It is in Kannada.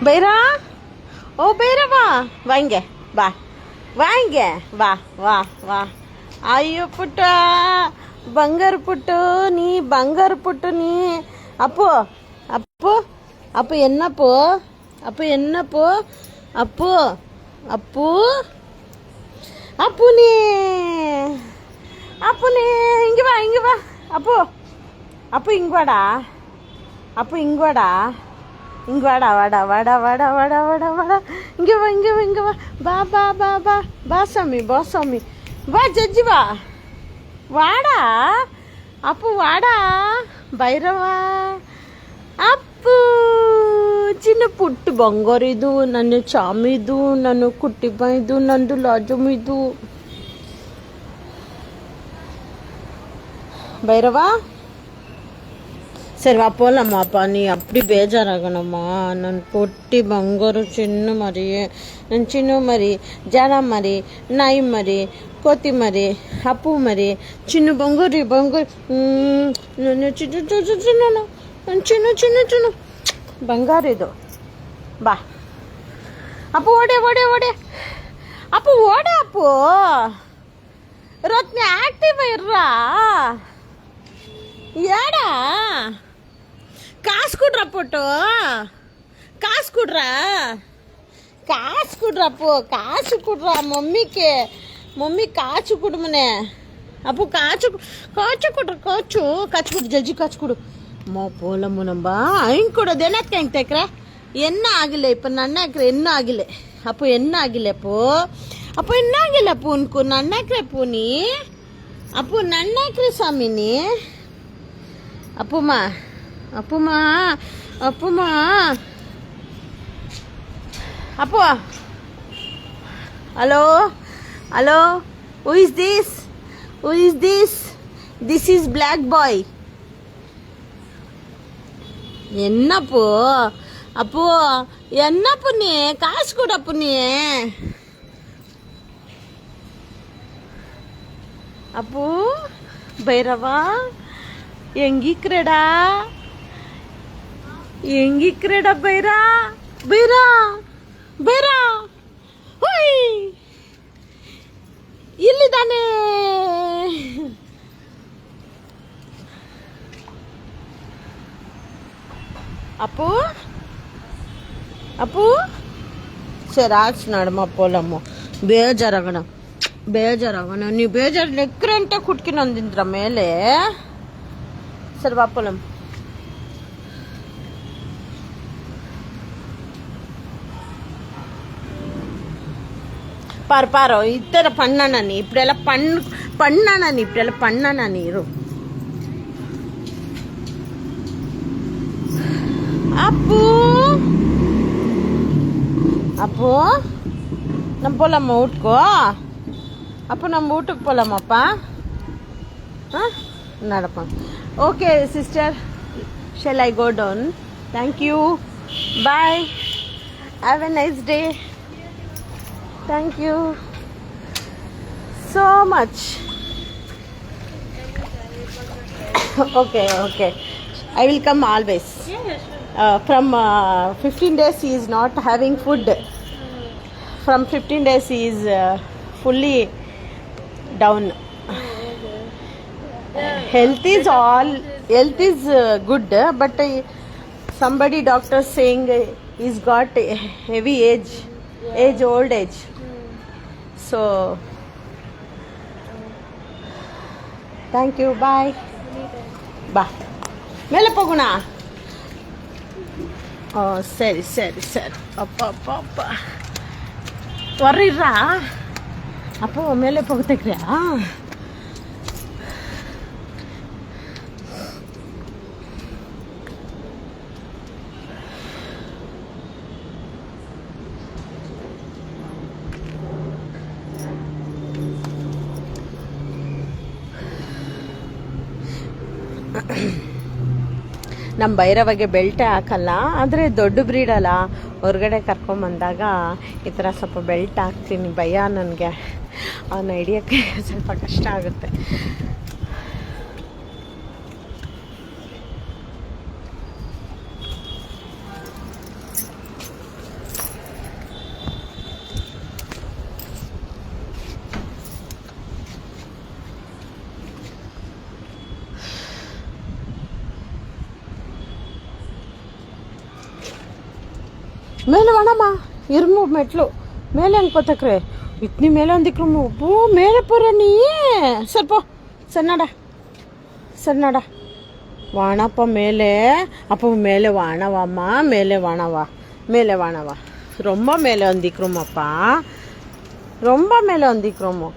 ಬೈರಾ ಓ ಬೈರವಾ ಬಾ ಹಿಂಗೆ ಬಾ ಹಿಂಗೆ ಬಾ ವಾ ವಾ ಅಯ್ಯೋ ಪುಟ್ಟ ಬಂಗಾರ ಪುಟ್ಟು ನೀ ಬಂಗಾರ ಪುಟ್ಟು ನೀ ಅಪ್ಪು ಅಪ್ಪು ಅಪ್ಪು ಎನ್ನಪ್ಪು ಅಪ್ಪು ಎನ್ನಪ್ಪು ಅಪ್ಪು ಅಪ್ಪು ಅಪ್ಪುನೇ ಅಪ್ಪುನೇ ಹಿಂಗೆ ಬಾ ಅಪ್ಪು ಅಪ್ಪು ಹಿಂಗೆ ಬಾಡ ಅಪ್ಪು ಹಿಂಗೆ ಬಾಡ ಹಿಂಗೆ ವಾಡ ಹಿಂಗೆ ಬಾ ಸ್ವಾಮಿ ಬಾ ಜಜ್ಜಿ ವಾಡಾ ಅಪ್ಪು ವಾಡಾ ಭೈರವ ಅಪ್ಪು ಚಿನ್ನ ಪುಟ್ಟು ಬಂಗಾರಿದು ನನ್ನ ಚಾಮಿದು ನನ್ನ ಕುಟ್ಟಿ ಇದು ನಂದು ಲಾಜಮಿದು ಭೈರವ சரி வா போகலாமாப்பா நீ அப்படி பேஜாராகணும்மா நான் பொட்டி ಬಂಗಾರು ಚಿನ್ನು ಮರಿ ನನ್ನ ಚಿನ್ನು ಮರಿ ಜಾಣ ಮರಿ ನಾಯಿ ಮರಿ ಕೋತಿ ಮರಿ ಅಪ್ಪು ಮರಿ ಚಿನ್ನು ಬಂಗಾರಿ ನನ್ನ ನನ್ನ ಚಿನ್ನು ಬಂಗಾರಿದು ಬಾ ಅಪ್ಪು ಓಡೆ ಅಪ್ಪು ಓಡೆ ಅಪ್ಪು ರತ್ನ ಆಕ್ಟಿವ್ ಇರ್ರಾ ಯಾಡಾ ಕಾಸು ಕೊಡ್ರ ಪುಟ್ಟು ಕಾಸು ಕೊಡ್ರಪ್ಪು ಕಾಸು ಕೊಡ್ರ ಮಮ್ಮಿ ಕಾಚು ಕೊಡು ಮನೆ ಅಪ್ಪು ಕಾಚು ಕೊಡ್ರ ಕಾಚು ಕೊಡು ಜಜ್ಜಿ ಕಾಚು ಕೊಡು போலம்மு நம்ம ஐங்க கூடது என்னக்கு ಹೆಂಗೆ ತಕ್ರ என்ன ಆಗಿಲ್ಲ இப்போ ನನ್ನ ಹಾಕ್ರೆ ಇನ್ನೂ ಆಗಿಲ್ಲ ಅಪ್ಪು என்ன ಆಗಿಲ್ಲ ಅಪ್ಪು என்ன ಆಗಿಲ್ಲ ಅಪ್ಪು ಉನ್ಕು ನನ್ನ ಹಾಕ್ರೆ ಅಪ್ಪು ನೀ ಅಪ್ಪು ನನ್ನ ಹಾಕ್ರೆ ಸ್ವಾಮಿ ನೀ ಅಪ್ಪುಮ್ಮ ಅಪ್ಪು hello who is this is black boy என்னப்பு அப்போ என்னப்பு நீ காசு கூடப்பு நீ ಅಪ್ಪು ಭೈರವ ಹೆಂಗಿಕ್ರೆಡಾ ಬೈರಾ ಹೋಯ್ ಇಲ್ಲಿದ್ದಾನೆ ಅಪ್ಪು ಸರಿ ಆಚೆ ನಡಮ್ಮ ಪೋಲಮ್ಮ ಬೇಜಾರಾಗೋಣ ನೀವು ಬೇಜಾರು ಲೆಕ್ಕರೆ ಅಂತ ಕುಟ್ಕಿ ನಂದಿಂದ್ರ ಮೇಲೆ ಸರಿ ಬಾಪೋಲಮ್ಮ పారో ఇద్దరు పన్నానని ఇప్పుడెలా పన్నానని ఇరు ಅಪ್ಪು ನಮ್ಮ போலாமா வீட்டுக்கோ அப்போ நம்ம வீட்டுக்கு போகலாமாப்பா நடப்பா okay sister shall I go down? Thank you, bye, have a nice day. Thank you so much. Okay, I will come always. From 15 days he is not having food. From 15 days he is fully down. Health is good, but somebody doctor saying he's got heavy old age. So thank you, bye. ಮೇಲೆ ಹೋಗೋಣ. ಸರಿ ಅಪ್ಪ ವರ್ರಿರ್ರಾ ಅಪ್ಪ ಮೇಲೆ ಹೋಗ್ತಕ್ರಿಯಾ ನಮ್ಮ ಭೈರವಗೆ ಬೆಲ್ಟೇ ಹಾಕಲ್ಲ, ಆದರೆ ದೊಡ್ಡ ಬ್ರೀಡ್ ಅಲ್ಲ, ಹೊರಗಡೆ ಕರ್ಕೊಂಬಂದಾಗ ಈ ಥರ ಸ್ವಲ್ಪ ಬೆಲ್ಟ್ ಹಾಕ್ತೀನಿ. ಭಯ ನನಗೆ, ಅವನ್ನ ಹಿಡಿಯೋಕ್ಕೆ ಸ್ವಲ್ಪ ಕಷ್ಟ ಆಗುತ್ತೆ. மேலே வேணாமா இரும்பு மெட்லு மேலே அங்கே பார்த்துக்குறே இத்தனி மேலே வந்துக்கிறோமோ போ மேலே போகிற நீ சரி போ ಸರಿನಾಡ ವಾಣಪ್ಪ ಮೇಲೆ அப்போ மேலே வானவாம்மா மேலே வானவா ரொம்ப மேலே வந்திக்கிறோமாப்பா ரொம்ப மேலே வந்திக்கிறோமோ